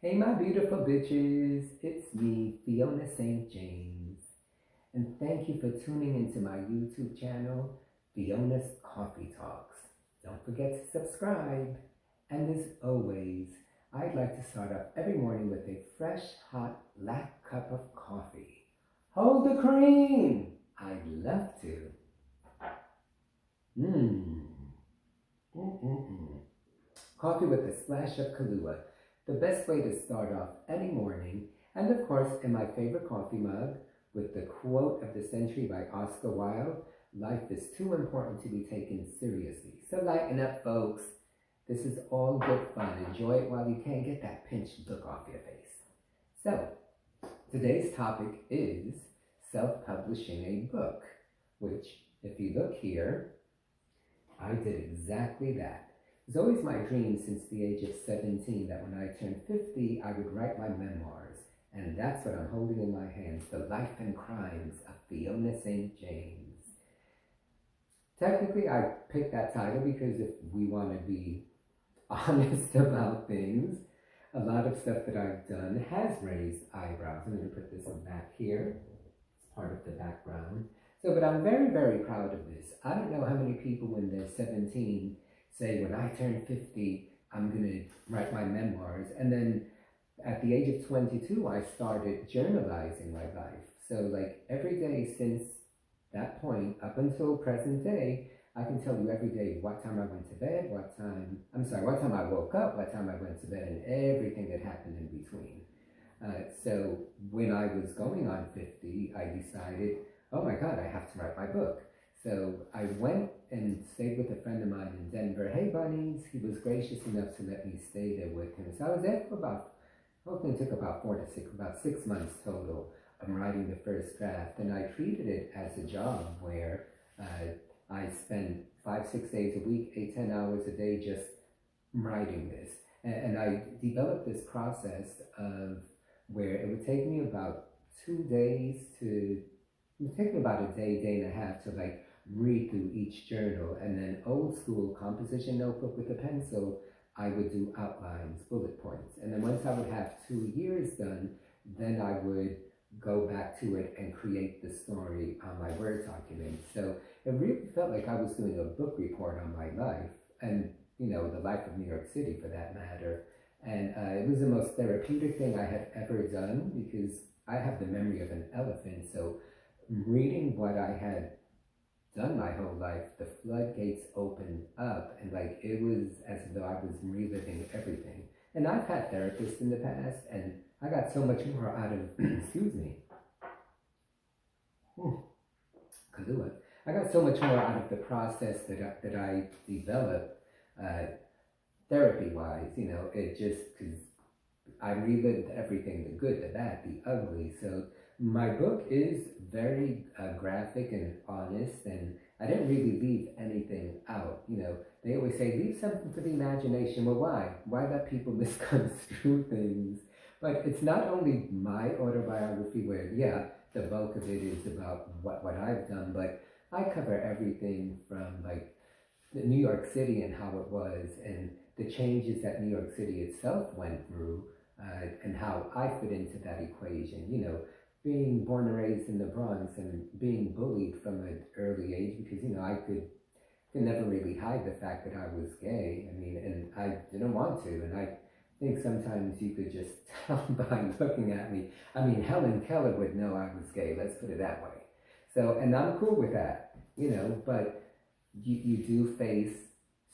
Hey my beautiful bitches, it's me, Fiona St. James, and thank you for tuning into my YouTube channel, Fiona's Coffee Talks. Don't forget to subscribe, and as always, I'd like to start off every morning with a fresh, hot, black cup of coffee. Hold the cream! I'd love to. Coffee with a splash of Kahlua. The best way to start off any morning, and of course in my favorite coffee mug with the quote of the century by Oscar Wilde, life is too important to be taken seriously. So lighten up, folks. This is all good fun. Enjoy it while you can. Get that pinched look off your face. So, today's topic is self-publishing a book, which, if you look here, I did exactly that. It was always my dream since the age of 17 that when I turned 50, I would write my memoirs. And that's what I'm holding in my hands, The Life and Crimes of Fiona St. James. Technically, I picked that title because if we want to be honest about things, a lot of stuff that I've done has raised eyebrows. I'm going to put this back here. It's part of the background. So, but I'm very, very proud of this. I don't know how many people when they're 17 say, when I turn 50, I'm going to write my memoirs. And then at the age of 22, I started journalizing my life. So like every day since that point up until present day, I can tell you every day what time I went to bed, what time I woke up, what time I went to bed, and everything that happened in between. So when I was going on 50, I decided, oh my God, I have to write my book. So I went and stayed with a friend of mine in Denver. Hey, bunnies. He was gracious enough to let me stay there with him. So I was there for hopefully it took about 6 months total of writing the first draft. And I treated it as a job where I spent 5-6 days a week, 8-10 hours a day just writing this. And I developed this process of where it would take me about 2 days it would take me about a day and a half to like read through each journal, and then old school composition notebook with a pencil, I would do outlines, bullet points. And then once I would have 2 years done, then I would go back to it and create the story on my Word document. So it really felt like I was doing a book report on my life, and you know, the life of New York City for that matter. And it was the most therapeutic thing I had ever done because I have the memory of an elephant. So reading what I had done my whole life, the floodgates opened up, and like it was as though I was reliving everything. And I've had therapists in the past, and I got so much more out of excuse me, Kahlua. I got so much more out of the process that I developed therapy-wise. You know, it just because I relived everything, the good, the bad, the ugly. So my book is very graphic and honest, and I didn't really leave anything out. You know, they always say, leave something for the imagination. Well, why? Why let people misconstrue things? But it's not only my autobiography where, yeah, the bulk of it is about what I've done, but I cover everything from like the New York City and how it was, and the changes that New York City itself went through, and how I fit into that equation. You know, being born and raised in the Bronx and being bullied from an early age because, you know, I could never really hide the fact that I was gay. I mean, and I didn't want to. And I think sometimes you could just tell by looking at me. I mean, Helen Keller would know I was gay. Let's put it that way. So, and I'm cool with that, you know, but you do face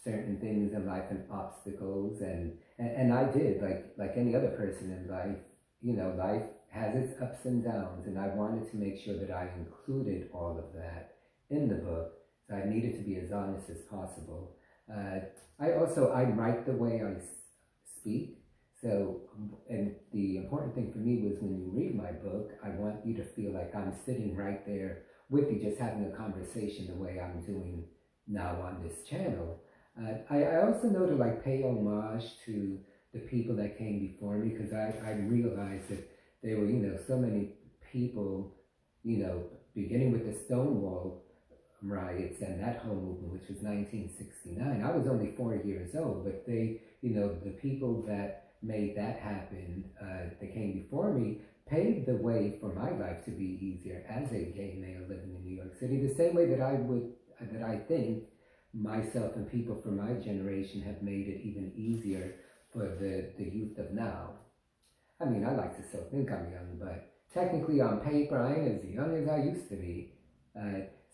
certain things in life and obstacles. And I did, like any other person in life, you know, life has its ups and downs, and I wanted to make sure that I included all of that in the book, so I needed to be as honest as possible. I write the way I speak, so, and the important thing for me was when you read my book, I want you to feel like I'm sitting right there with you, just having a conversation the way I'm doing now on this channel. I also know to like pay homage to the people that came before me, because I realized that there were, you know, so many people, you know, beginning with the Stonewall riots and that whole movement, which was 1969. I was only 4 years old, but they, you know, the people that made that happen, that came before me, paved the way for my life to be easier as a gay male living in New York City, the same way that I think myself and people from my generation have made it even easier for the youth of now. I mean, I like to still think I'm young, but technically on paper, I ain't as young as I used to be.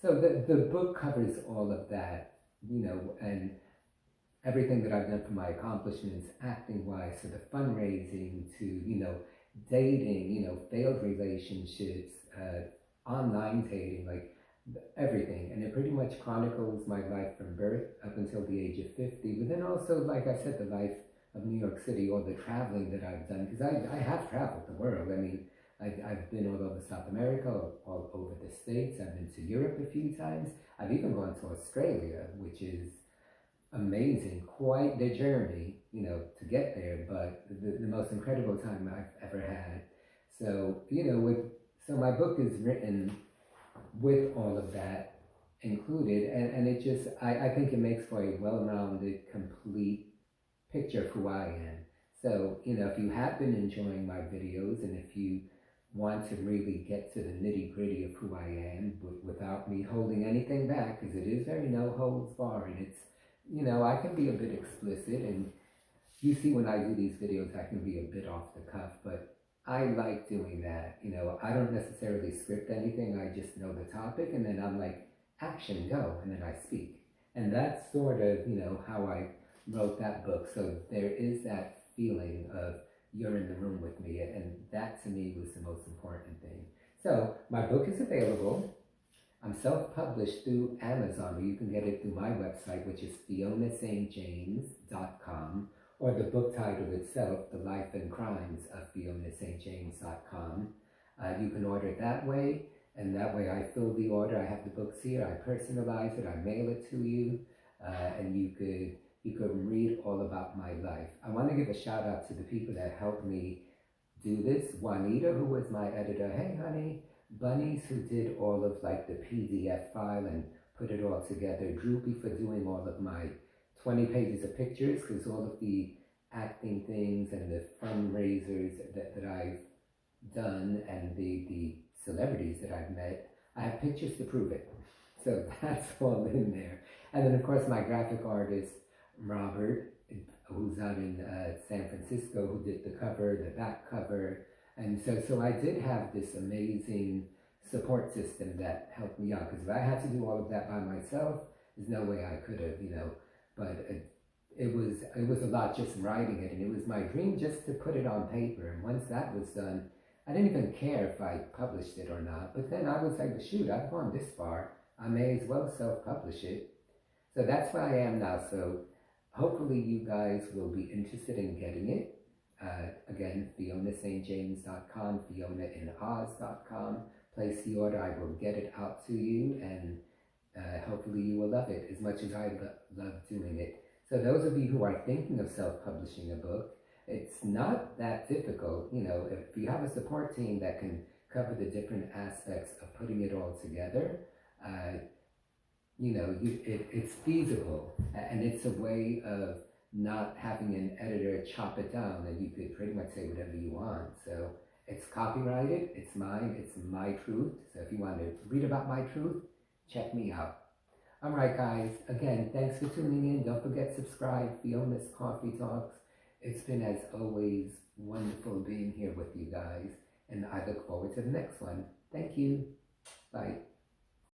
So the book covers all of that, you know, and everything that I've done for my accomplishments, acting-wise, to the fundraising, to, you know, dating, you know, failed relationships, online dating, like everything. And it pretty much chronicles my life from birth up until the age of 50, but then also, like I said, the life of New York City, or the traveling that I've done, because I have traveled the world. I mean, I've been all over South America, all over the States. I've been to Europe a few times. I've even gone to Australia, which is amazing, quite the journey, you know, to get there, but the most incredible time I've ever had. So, you know, so my book is written with all of that included, and it just, I think it makes for a well-rounded, complete picture of who I am. So, you know, if you have been enjoying my videos, and if you want to really get to the nitty-gritty of who I am without me holding anything back, because it is very no holds barred, and it's, you know, I can be a bit explicit, and you see when I do these videos, I can be a bit off the cuff, but I like doing that. You know, I don't necessarily script anything, I just know the topic, and then I'm like, action, go, and then I speak. And that's sort of, you know, how I wrote that book. So there is that feeling of you're in the room with me, and that to me was the most important thing. So my book is available. I'm self-published through Amazon, where you can get it through my website, which is FionaSt.com, or the book title itself, The Life and Crimes of FionaSt.com. You can order it that way, and that way I fill the order. I have the books here, I personalize it, I mail it to you, and you could read all about my life. I want to give a shout out to the people that helped me do this. Juanita, who was my editor. Hey, honey. Bunnies, who did all of like the PDF file and put it all together. Droopy for doing all of my 20 pages of pictures, because all of the acting things and the fundraisers that I've done, and the celebrities that I've met, I have pictures to prove it. So that's all in there. And then of course my graphic artist, Robert, who's out in San Francisco, who did the cover, the back cover. And so I did have this amazing support system that helped me out, because if I had to do all of that by myself, there's no way I could have, you know. But it was a lot just writing it, and it was my dream just to put it on paper. And once that was done, I didn't even care if I published it or not. But then I was like, shoot, I've gone this far, I may as well self-publish it. So that's where I am now. So hopefully you guys will be interested in getting it. Again, FionaSt.com, FionaInOz.com. Place the order, I will get it out to you, and hopefully you will love it as much as I love doing it. So those of you who are thinking of self-publishing a book, it's not that difficult. You know, if you have a support team that can cover the different aspects of putting it all together, you know, it's feasible, and it's a way of not having an editor chop it down, and you could pretty much say whatever you want. So it's copyrighted, it's mine, it's my truth. So if you want to read about my truth, check me out. All right, guys, again, thanks for tuning in. Don't forget, subscribe, Fiona's Coffee Talks. It's been, as always, wonderful being here with you guys, and I look forward to the next one. Thank you. Bye.